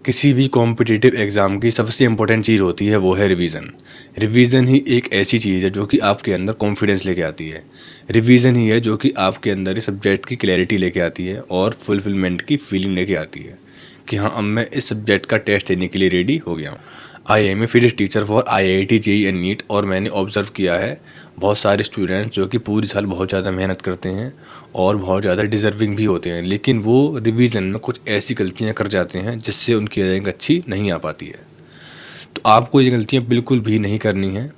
किसी भी competitive exam की सबसे इम्पोर्टेंट चीज़ होती है वो है रिवीजन। रिवीजन ही एक ऐसी चीज़ है जो कि आपके अंदर कॉन्फिडेंस लेके आती है। रिवीजन ही है जो कि आपके अंदर इस सब्जेक्ट की क्लैरिटी लेके आती है और फुलफिलमेंट की फीलिंग लेके आती है कि हाँ, अब मैं इस सब्जेक्ट का टेस्ट देने के लिए रेडी हो गया हूँ। I am a physics teacher for IIT JEE and NEET, और मैंने ऑब्ज़र्व किया है बहुत सारे स्टूडेंट्स जो कि पूरी साल बहुत ज़्यादा मेहनत करते हैं और बहुत ज़्यादा डिज़र्विंग भी होते हैं, लेकिन वो रिवीजन में कुछ ऐसी गलतियां कर जाते हैं जिससे उनकी रैंक अच्छी नहीं आ पाती है। तो आपको ये गलतियां बिल्कुल भी नहीं करनी है।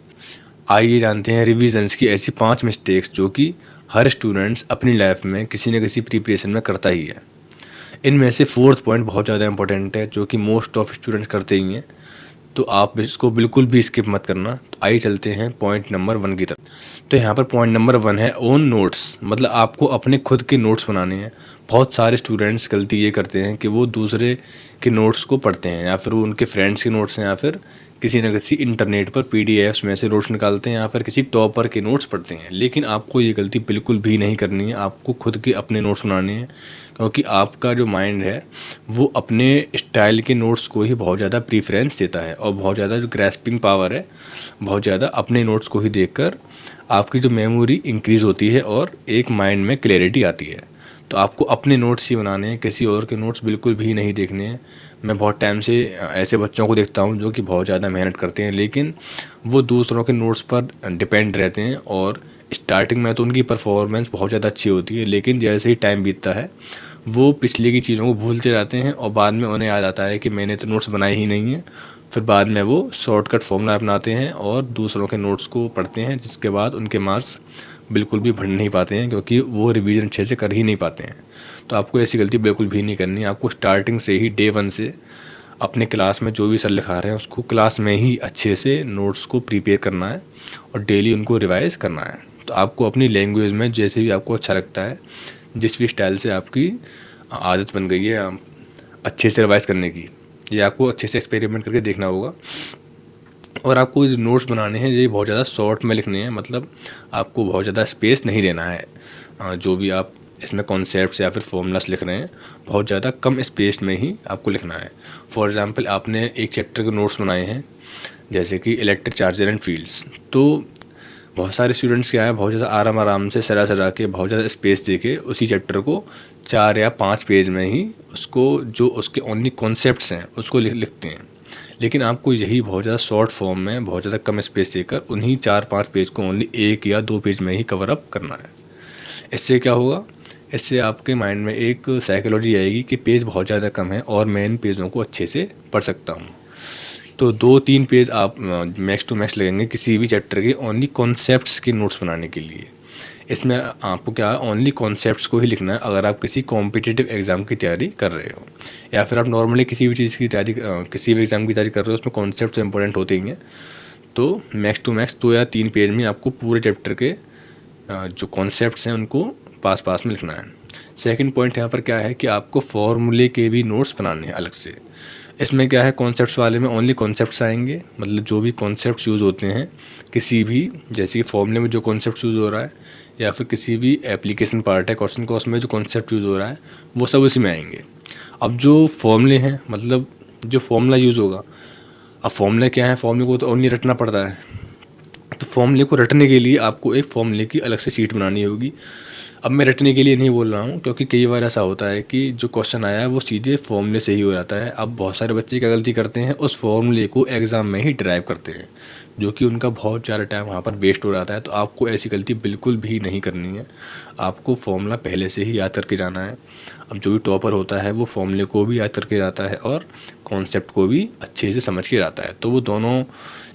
आइए जानते हैं रिवीजन्स की ऐसी 5 मिस्टेक्स जो कि हर स्टूडेंट्स अपनी लाइफ में किसी न किसी प्रिपरेशन में करता ही है। इनमें से फोर्थ पॉइंट बहुत ज़्यादा इंपॉर्टेंट है जो कि मोस्ट ऑफ स्टूडेंट्स करते ही हैं, तो आप इसको बिल्कुल भी स्किप मत करना। तो आइए चलते हैं पॉइंट नंबर 1 की तरफ। तो यहाँ पर पॉइंट नंबर 1 है ओन नोट्स, मतलब आपको अपने खुद के नोट्स बनाने हैं। बहुत सारे स्टूडेंट्स गलती ये करते हैं कि वो दूसरे के नोट्स को पढ़ते हैं, या फिर वो उनके फ्रेंड्स के नोट्स हैं, या फिर किसी न किसी इंटरनेट पर PDFs में से नोट्स निकालते हैं, या फिर किसी टॉपर के नोट्स पढ़ते हैं। लेकिन आपको ये गलती बिल्कुल भी नहीं करनी है, आपको खुद के अपने नोट्स बनाने हैं, क्योंकि आपका जो माइंड है वो अपने स्टाइल के नोट्स को ही बहुत ज़्यादा प्रीफरेंस देता है, और बहुत ज़्यादा जो ग्रैस्पिंग पावर है बहुत ज़्यादा अपने नोट्स को ही देखकर आपकी जो मेमोरी इंक्रीज़ होती है और एक माइंड में क्लैरिटी आती है। तो आपको अपने नोट्स ही बनाने हैं, किसी और के नोट्स बिल्कुल भी नहीं देखने हैं। मैं बहुत टाइम से ऐसे बच्चों को देखता हूँ जो कि बहुत ज़्यादा मेहनत करते हैं, लेकिन वो दूसरों के नोट्स पर डिपेंड रहते हैं, और स्टार्टिंग में तो उनकी परफॉर्मेंस बहुत ज़्यादा अच्छी होती है, लेकिन जैसे ही टाइम बीतता है वो पिछले की चीज़ों को भूलते जाते हैं, और बाद में उन्हें याद आता है कि मैंने तो नोट्स बनाए ही नहीं हैं। फिर बाद में वो शॉर्टकट फॉर्मूला अपनाते हैं और दूसरों के नोट्स को पढ़ते हैं, जिसके बाद उनके मार्क्स बिल्कुल भी बढ़ नहीं पाते हैं, क्योंकि वो रिवीजन अच्छे से कर ही नहीं पाते हैं। तो आपको ऐसी गलती बिल्कुल भी नहीं करनी है। आपको स्टार्टिंग से ही डे 1 से अपने क्लास में जो भी सर लिखा रहे हैं उसको क्लास में ही अच्छे से नोट्स को प्रिपेयर करना है और डेली उनको रिवाइज़ करना है। तो आपको अपनी लैंग्वेज में जैसे भी आपको अच्छा लगता है, जिस भी स्टाइल से आपकी आदत बन गई है अच्छे से रिवाइज़ करने की, ये आपको अच्छे से एक्सपेरिमेंट करके देखना होगा। और आपको जो नोट्स बनाने हैं ये बहुत ज़्यादा शॉर्ट में लिखने हैं, मतलब आपको बहुत ज़्यादा स्पेस नहीं देना है। जो भी आप इसमें कॉन्सेप्ट्स या फिर फॉर्मूलास लिख रहे हैं, बहुत ज़्यादा कम स्पेस में ही आपको लिखना है। फॉर एग्ज़ाम्पल, आपने एक चैप्टर के नोट्स बनाए हैं जैसे कि इलेक्ट्रिक चार्जर एंड फील्ड्स, तो बहुत सारे स्टूडेंट्स क्या है, बहुत ज़्यादा आराम आराम से सरा के बहुत ज़्यादा स्पेस दे के उसी चैप्टर को 4 या 5 पेज में ही उसको जो उसके ओनली कॉन्सेप्ट्स हैं उसको लिखते हैं। लेकिन आपको यही बहुत ज़्यादा शॉर्ट फॉर्म में बहुत ज़्यादा कम स्पेस देकर उन्हीं 4-5 पेज को ओनली 1 या 2 पेज में ही कवर अप करना है। इससे क्या होगा, इससे आपके माइंड में एक साइकोलॉजी आएगी कि पेज बहुत ज़्यादा कम है और मैं इन पेजों को अच्छे से पढ़ सकता हूँ। तो 2-3 पेज आप मैक्स टू मैक्स लगेंगे किसी भी चैप्टर के ओनली कॉन्सेप्ट्स के नोट्स बनाने के लिए। इसमें आपको क्या है, ओनली कॉन्सेप्ट्स को ही लिखना है अगर आप किसी कॉम्पिटिटिव एग्ज़ाम की तैयारी कर रहे हो, या फिर आप नॉर्मली किसी भी चीज़ की तैयारी किसी भी एग्ज़ाम की तैयारी कर रहे हो, उसमें कॉन्सेप्ट्स इंपॉर्टेंट होते ही हैं। तो मैक्स टू मैक्स 2 या 3 पेज में आपको पूरे चैप्टर के जो कॉन्सेप्ट्स हैं उनको पास पास में लिखना है। सेकंड पॉइंट यहाँ पर क्या है कि आपको फॉर्मूले के भी नोट्स बनाने हैं अलग से। इसमें क्या है, कॉन्सेप्ट्स वाले में ओनली कॉन्सेप्ट्स आएंगे, मतलब जो भी कॉन्सेप्ट्स यूज़ होते हैं किसी भी, जैसे कि फॉर्मूले में जो कॉन्सेप्ट यूज़ हो रहा है, या फिर किसी भी एप्लीकेशन पार्ट है क्वेश्चन का, उसमें जो कॉन्सेप्ट यूज़ हो रहा है वो सब उसी में आएंगे। अब जो फॉर्मूले हैं, मतलब जो फॉर्मूला यूज़ होगा, अब फॉर्मूला क्या है, फॉर्मूले को तो ओनली रटना पड़ता है। तो फॉर्मूले को रटने के लिए आपको एक फॉर्मूले की अलग से शीट बनानी होगी। अब मैं रटने के लिए नहीं बोल रहा हूँ, क्योंकि कई बार ऐसा होता है कि जो क्वेश्चन आया है वो सीधे फॉर्मूले से ही हो जाता है। अब बहुत सारे बच्चे क्या गलती करते हैं, उस फॉर्मूले को एग्ज़ाम में ही ड्राइव करते हैं, जो कि उनका बहुत ज़्यादा टाइम वहाँ पर वेस्ट हो जाता है। तो आपको ऐसी गलती बिल्कुल भी नहीं करनी है। आपको फॉर्मूला पहले से ही याद करके जाना है। अब जो भी टॉपर होता है वो फॉर्मूले को भी याद करके जाता है और कॉन्सेप्ट को भी अच्छे से समझ के जाता है, तो वो दोनों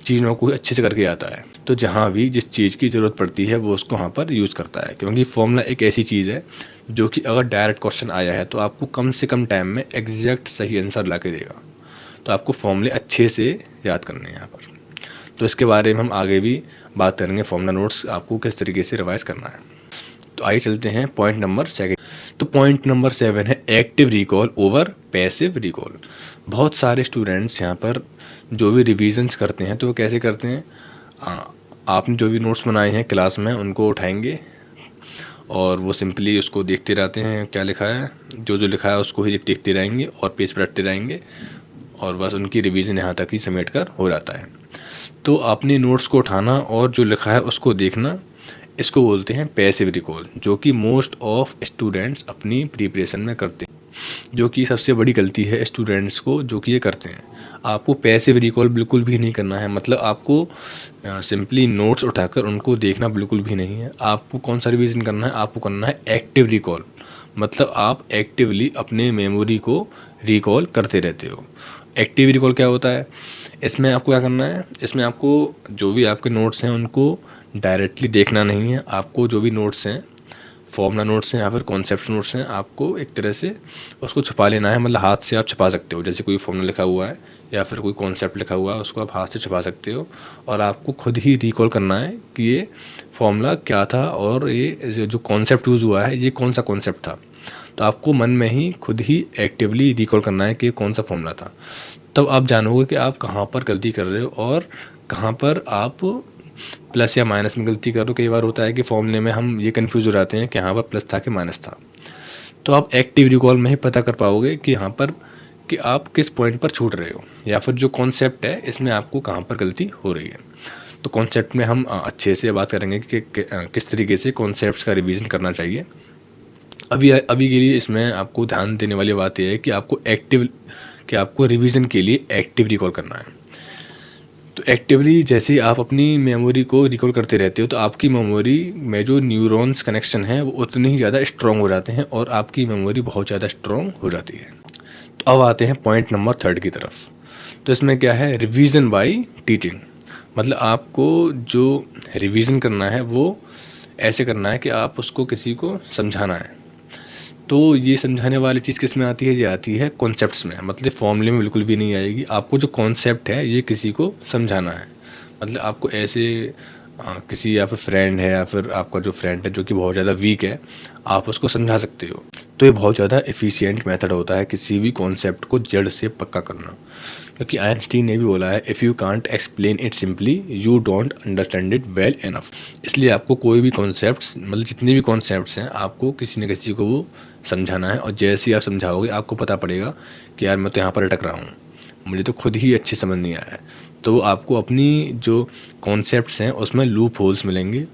चीज़ों को अच्छे से करके आता है। तो जहाँ भी जिस चीज़ की ज़रूरत पड़ती है वो उसको वहाँ पर यूज़ करता है, क्योंकि फॉर्मूला एक ऐसी चीज़ है जो कि अगर डायरेक्ट क्वेश्चन आया है तो आपको कम से कम टाइम में एग्जैक्ट सही आंसर ला के देगा। तो आपको फॉर्मूले अच्छे से याद करने हैं यहाँ पर। तो इसके बारे में हम आगे भी बात करेंगे, फॉर्मूला नोट्स आपको किस तरीके से रिवाइज करना है। तो आइए चलते हैं पॉइंट नंबर 2। तो पॉइंट नंबर 7 है active recall over passive recall. बहुत सारे स्टूडेंट्स यहाँ पर जो भी रिविजन्स करते हैं तो वो कैसे करते हैं, आपने जो भी नोट्स बनाए हैं क्लास में उनको उठाएंगे और वो सिंपली उसको देखते रहते हैं क्या लिखा है, जो जो लिखा है उसको ही देखते रहेंगे और पेज पर रटते रहेंगे। और बस उनकी रिवीजन यहाँ तक ही समेट कर हो जाता है। तो अपने नोट्स को उठाना और जो लिखा है उसको देखना, इसको बोलते हैं पैसिव रिकॉल, जो कि मोस्ट ऑफ स्टूडेंट्स अपनी प्रिपरेशन में करते हैं, जो कि सबसे बड़ी गलती है स्टूडेंट्स को जो कि ये करते हैं। आपको पैसिव रिकॉल बिल्कुल भी नहीं करना है, मतलब आपको सिंपली नोट्स उठाकर उनको देखना बिल्कुल भी नहीं है। आपको कौन सा रिवीजन करना है, आपको करना है एक्टिव रिकॉल, मतलब आप एक्टिवली अपने मेमोरी को रिकॉल करते रहते हो। एक्टिव रिकॉल क्या होता है, इसमें आपको क्या करना है, इसमें आपको जो भी आपके नोट्स हैं उनको डायरेक्टली देखना नहीं है। आपको जो भी नोट्स हैं, फॉर्मूला नोट्स हैं या फिर कॉन्सेप्ट नोट्स हैं, आपको एक तरह से उसको छुपा लेना है, मतलब हाथ से आप छुपा सकते हो। जैसे कोई फॉर्मूला लिखा हुआ है या फिर कोई कॉन्सेप्ट लिखा हुआ है, उसको आप हाथ से छुपा सकते हो और आपको खुद ही रिकॉल करना है कि ये फॉर्मूला क्या था और ये जो कॉन्सेप्ट यूज़ हुआ है ये कौन सा कॉन्सेप्ट था। तो आपको मन में ही खुद ही एक्टिवली रिकॉल करना है कि कौन सा फॉर्मूला था। तब आप जानोगे कि आप कहाँ पर गलती कर रहे हो और कहाँ पर आप प्लस या माइनस में गलती कर रहे हो। कई बार होता है कि फॉर्मूले में हम ये कन्फ्यूज़ हो जाते हैं कि यहाँ पर प्लस था कि माइनस था। तो आप एक्टिव रिकॉल में ही पता कर पाओगे कि यहाँ पर कि आप किस पॉइंट पर छूट रहे हो या फिर जो कॉन्सेप्ट है इसमें आपको कहाँ पर गलती हो रही है। तो कॉन्सेप्ट में हम अच्छे से बात करेंगे कि किस तरीके से कॉन्सेप्ट्स का रिवीजन करना चाहिए। अभी के लिए इसमें आपको ध्यान देने वाली बात यह है कि आपको रिवीजन के लिए एक्टिव रिकॉल करना है। तो एक्टिवली जैसे ही आप अपनी मेमोरी को रिकॉल करते रहते हो तो आपकी मेमोरी में जो न्यूरॉन्स कनेक्शन है वो उतने ही ज़्यादा स्ट्रॉन्ग हो जाते हैं और आपकी मेमोरी बहुत ज़्यादा स्ट्रॉन्ग हो जाती है। तो अब आते हैं पॉइंट नंबर 3 की तरफ। तो इसमें क्या है, रिवीजन बाय टीचिंग, मतलब आपको जो रिवीजन करना है वो ऐसे करना है कि आप उसको किसी को समझाना है। तो ये समझाने वाली चीज़ किस में आती है, ये आती है कॉन्सेप्ट्स में, मतलब फॉर्मूले में बिल्कुल भी नहीं आएगी। आपको जो कॉन्सेप्ट है ये किसी को समझाना है, मतलब आपको ऐसे किसी या फिर फ्रेंड है या फिर आपका जो फ्रेंड है जो कि बहुत ज़्यादा वीक है, आप उसको समझा सकते हो। तो ये बहुत ज़्यादा एफिशिएंट मेथड होता है किसी भी कॉन्सेप्ट को जड़ से पक्का करना, क्योंकि आइंस्टीन ने भी बोला है, if you can't explain it simply you don't understand it well enough. इसलिए आपको कोई भी कॉन्सेप्ट्स, मतलब जितने भी कॉन्सेप्ट्स हैं, आपको किसी न किसी को वो समझाना है और जैसे ही आप समझाओगे आपको पता पड़ेगा कि यार मैं तो यहाँ पर अटक रहा हूँ, मुझे तो खुद ही अच्छे समझ नहीं आया है। तो आपको अपनी जो कॉन्सेप्ट्स हैं उसमें लूप होल्स मिलेंगे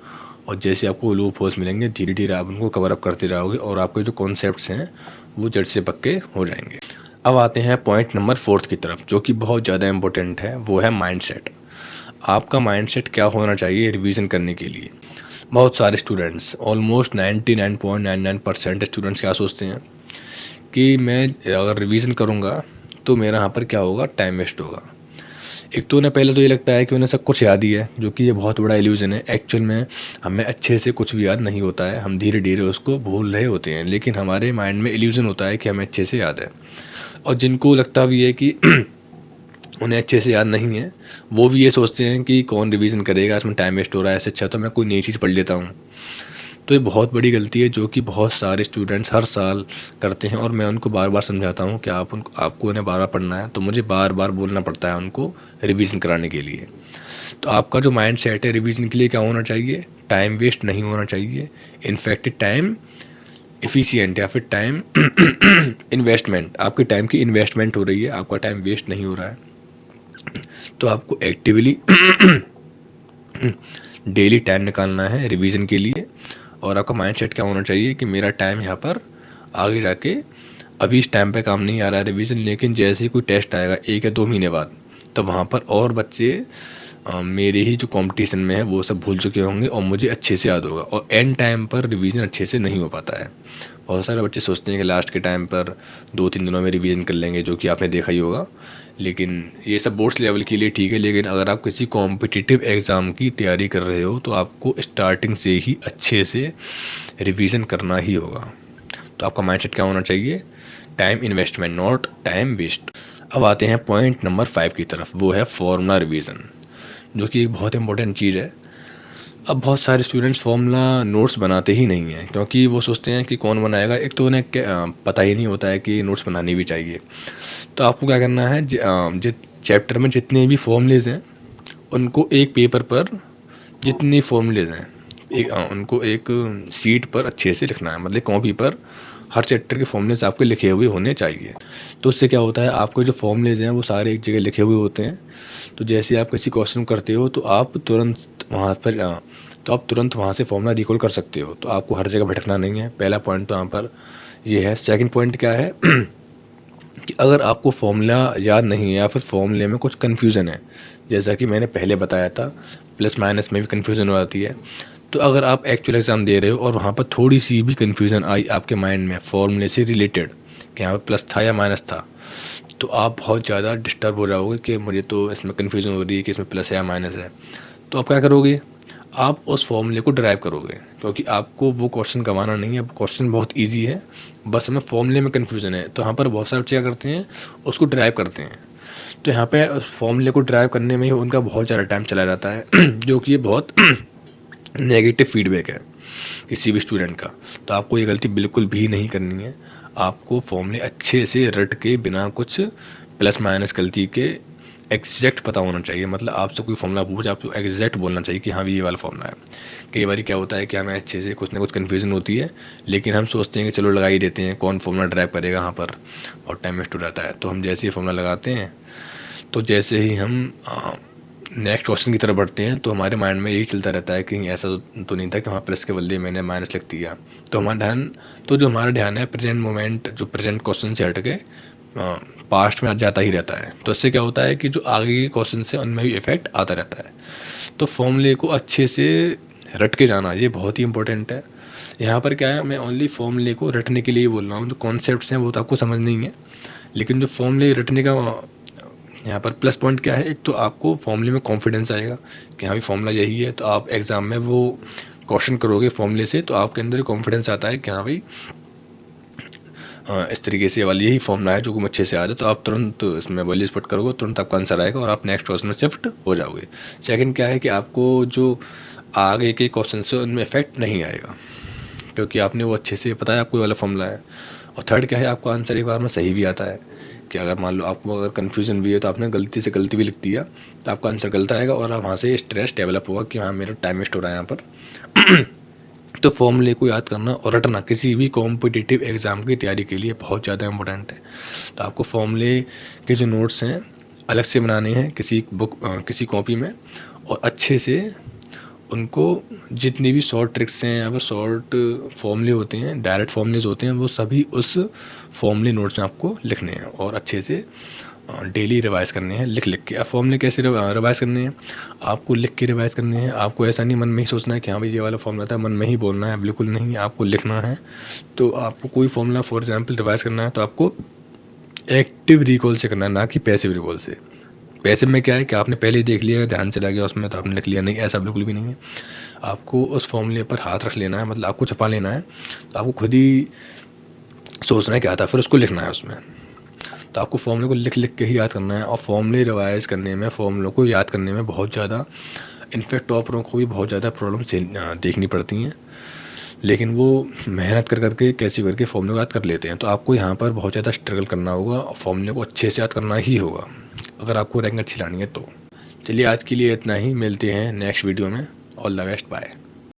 और जैसे आपको लूप होल्स मिलेंगे धीरे धीरे आप उनको कवर अप करते रहोगे और आपके जो कॉन्सेप्ट्स हैं वो जड़ से पक्के हो जाएंगे। अब आते हैं पॉइंट नंबर 4 की तरफ, जो कि बहुत ज़्यादा इंपॉर्टेंट है, वो है माइंडसेट। आपका माइंडसेट क्या होना चाहिए रिवीजन करने के लिए। बहुत सारे स्टूडेंट्स, ऑलमोस्ट 99.99% स्टूडेंट्स क्या सोचते हैं कि मैं अगर रिवीजन करूँगा तो मेरा यहाँ पर क्या होगा, टाइम वेस्ट होगा। एक तो उन्हें पहले तो ये लगता है कि उन्हें सब कुछ याद ही है, जो कि ये बहुत बड़ा इल्यूजन है। एक्चुअल में हमें अच्छे से कुछ भी याद नहीं होता है, हम धीरे धीरे उसको भूल रहे होते हैं, लेकिन हमारे माइंड में इल्यूजन होता है कि हमें अच्छे से याद है। और जिनको लगता भी है कि उन्हें अच्छे से याद नहीं है, वो भी ये सोचते हैं कि कौन रिवीजन करेगा, इसमें टाइम वेस्ट हो रहा है, ऐसे अच्छा तो मैं कोई नई चीज़ पढ़ लेता हूँ। तो ये बहुत बड़ी गलती है जो कि बहुत सारे स्टूडेंट्स हर साल करते हैं और मैं उनको बार बार समझाता हूँ कि आपको उन्हें बार बार पढ़ना है, तो मुझे बार बार बोलना पड़ता है उनको रिवीजन कराने के लिए। तो आपका जो माइंड सेट है रिवीजन के लिए क्या होना चाहिए, टाइम वेस्ट नहीं होना चाहिए, इनफैक्ट टाइम एफिशिएंट या फिर टाइम इन्वेस्टमेंट, आपके टाइम की इन्वेस्टमेंट हो रही है, आपका टाइम वेस्ट नहीं हो रहा है। तो आपको एक्टिवली डेली टाइम निकालना है रिवीजन के लिए और आपका माइंडसेट क्या होना चाहिए कि मेरा टाइम यहाँ पर आगे जाके, अभी इस टाइम पे काम नहीं आ रहा है रिवीजन, लेकिन जैसे ही कोई टेस्ट आएगा 1 या 2 महीने बाद, तो वहाँ पर और बच्चे मेरे ही जो कंपटीशन में है वो सब भूल चुके होंगे और मुझे अच्छे से याद होगा। और एंड टाइम पर रिवीजन अच्छे से नहीं हो पाता है। बहुत सारे बच्चे सोचते हैं कि लास्ट के टाइम पर 2-3 दिनों में रिवीजन कर लेंगे, जो कि आपने देखा ही होगा, लेकिन ये सब बोर्ड्स लेवल के लिए ठीक है, लेकिन अगर आप किसी कॉम्पिटिटिव एग्ज़ाम की तैयारी कर रहे हो तो आपको स्टार्टिंग से ही अच्छे से रिवीजन करना ही होगा। तो आपका माइंडसेट क्या होना चाहिए, time investment, not time waste. अब आते हैं पॉइंट नंबर 5 की तरफ, वो है फॉर्मूला रिवीजन, जो कि एक बहुत इंपॉर्टेंट चीज़ है। अब बहुत सारे स्टूडेंट्स फॉर्मूला नोट्स बनाते ही नहीं हैं, क्योंकि वो सोचते हैं कि कौन बनाएगा, एक तो उन्हें पता ही नहीं होता है कि नोट्स बनानी भी चाहिए। तो आपको क्या करना है, जिस चैप्टर में जितने भी फॉर्मूलेज हैं उनको एक पेपर पर, जितने फॉर्मूलेज हैं उनको एक शीट पर अच्छे से लिखना है, मतलब कॉपी पर हर चैप्टर के फॉर्मूलेज आपके लिखे हुए होने चाहिए। तो उससे क्या होता है, आपके जो फॉर्मूलेज हैं वो सारे एक जगह लिखे हुए होते हैं। तो जैसे आप किसी क्वेश्चन करते हो तो आप तुरंत वहाँ से फॉर्मूला रिकॉल कर सकते हो। तो आपको हर जगह भटकना नहीं है। पहला पॉइंट तो यहाँ पर ये है। सेकंड पॉइंट क्या है कि अगर आपको फॉर्मूला याद नहीं है या फिर फॉर्मूले में कुछ कन्फ्यूज़न है, जैसा कि मैंने पहले बताया था प्लस माइनस में भी कन्फ्यूज़न हो जाती है। तो अगर आप एक्चुअल एग्ज़ाम दे रहे हो और वहाँ पर थोड़ी सी भी कन्फ्यूज़न आई आपके माइंड में फॉर्मूले से रिलेटेड कि यहाँ पर प्लस था या माइनस था, तो आप बहुत ज़्यादा डिस्टर्ब हो जाओगे कि मुझे तो इसमें कन्फ्यूज़न हो रही है कि इसमें प्लस है या माइनस है। तो आप क्या करोगे, आप उस फॉर्मूले को ड्राइव करोगे, क्योंकि आपको वो क्वेश्चन करवाना नहीं है। क्वेश्चन बहुत ईजी है, बस हमें फॉर्मूले में कन्फ्यूज़न है। तो यहाँ पर बहुत सारे बच्चे क्या करते हैं, उसको ड्राइव करते हैं। तो यहाँ पे फॉर्मूले को ड्राइव करने में ही उनका बहुत ज़्यादा टाइम चला जाता है जो कि ये बहुत नेगेटिव फीडबैक है किसी भी स्टूडेंट का। तो आपको ये गलती बिल्कुल भी नहीं करनी है। आपको फॉर्मूले अच्छे से रट के बिना कुछ प्लस माइनस गलती के एग्जैक्ट पता होना चाहिए। मतलब आपसे कोई फॉर्मूला पूछ, आपको एग्जैक्ट बोलना चाहिए कि हाँ भी ये वाला फॉर्मूला है। कई बार क्या होता है कि हमें अच्छे से कुछ ना कुछ कन्फ्यूज़न होती है, लेकिन हम सोचते हैं कि चलो लगा ही देते हैं, कौन फॉर्मूला ड्राइव करेगा, यहाँ पर बहुत टाइम वेस्ट हो जाता है। तो हम जैसे ही फॉर्मूला लगाते हैं, तो जैसे ही हम नेक्स्ट क्वेश्चन की तरफ बढ़ते हैं, तो हमारे माइंड में यही चलता रहता है कि ऐसा तो नहीं था कि वहाँ प्लस के बदले मैंने माइनस लिख दिया। तो जो हमारा ध्यान है प्रेजेंट मोमेंट, जो प्रेजेंट क्वेश्चन से हट के पास्ट में जाता ही रहता है। तो इससे क्या होता है कि जो आगे के क्वेश्चन से उनमें भी इफेक्ट आता रहता है। तो फॉर्मूले को अच्छे से रट के जाना ये बहुत ही इंपॉर्टेंट है। यहाँ पर क्या है, मैं ओनली फॉर्मूले को रटने के लिए बोल रहा हूँ। जो कॉन्सेप्ट्स हैं वो तो आपको समझ नहीं है, लेकिन जो फॉर्मूले रटने का यहाँ पर प्लस पॉइंट क्या है, एक तो आपको फॉर्मूले में कॉन्फिडेंस आएगा कि हाँ भी फॉर्मूला यही है। तो आप एग्ज़ाम में वो क्वेश्चन करोगे फॉर्मूले से, तो आपके अंदर कॉन्फिडेंस आता है कि हाँ भाई इस तरीके से वाली यही फॉर्मूला है जो कि अच्छे से आ जाए। तो आप तुरंत इसमें वैल्यूज पुट करोगे, तुरंत आपका आंसर आएगा और आप नेक्स्ट क्वेश्चन में शिफ्ट हो जाओगे। सेकंड क्या है कि आपको जो आगे के क्वेश्चन से उनमें इफेक्ट नहीं आएगा, क्योंकि आपने वो अच्छे से पता है आपको वाला फॉर्मूला है। और थर्ड क्या है, आपका आंसर एक बार में सही भी आता है कि अगर मान लो आपको अगर कन्फ्यूजन भी है तो आपने गलती से गलती भी लिख दिया, तो आपका आंसर गलत आएगा और वहाँ से स्ट्रेस डेवलप होगा कि हाँ मेरा टाइम वेस्ट हो रहा है यहाँ पर। तो फॉर्मूले को याद करना और रटना किसी भी कॉम्पिटिटिव एग्ज़ाम की तैयारी के लिए बहुत ज़्यादा इंपॉर्टेंट है। तो आपको फॉर्मूले के जो नोट्स हैं अलग से बनाने हैं किसी कॉपी में, और अच्छे से उनको जितनी भी शॉर्ट ट्रिक्स हैं या फिर शॉर्ट फॉर्मूले होते हैं, डायरेक्ट फॉर्मूलेज होते हैं, वो सभी उस फॉर्मूले नोट्स में आपको लिखने हैं और अच्छे से डेली रिवाइज़ करने हैं लिख के। अब फॉर्मूले कैसे रिवाइज़ करने हैं, आपको लिख के रिवाइज़ करने हैं। आपको ऐसा नहीं मन में ही सोचना है कि हाँ भाई ये वाला फॉर्मूला था, मन में ही बोलना है, बिल्कुल नहीं, आपको लिखना है। तो आपको कोई फॉर्मूला फॉर एग्जांपल रिवाइज़ करना है तो आपको एक्टिव रिकॉल से करना है, ना कि पैसिव रिकॉल से। पैसिव में क्या है कि आपने पहले ही देख लिया, ध्यान चला गया उसमें तो आपने लिख लिया, नहीं, ऐसा बिल्कुल भी नहीं है। आपको उस फॉर्मूले पर हाथ रख लेना है, मतलब आपको छपा लेना है। तो आपको खुद ही सोचना है क्या था, फिर उसको लिखना है उसमें। तो आपको फॉर्मूले को लिख के ही याद करना है। और फॉर्मूले रिवाइज़ करने में, फॉर्मूलों को याद करने में बहुत ज़्यादा, इनफैक्ट टॉपरों को भी बहुत ज़्यादा प्रॉब्लम देखनी पड़ती हैं, लेकिन वो मेहनत करके कैसे करके फॉर्मूले को याद कर लेते हैं। तो आपको यहाँ पर बहुत ज़्यादा स्ट्रगल करना होगा और फॉर्मूले को अच्छे से याद करना ही होगा अगर आपको रैंक अच्छी लानी है तो। चलिए आज के लिए इतना ही, मिलते हैं नेक्स्ट वीडियो में। All the best, bye.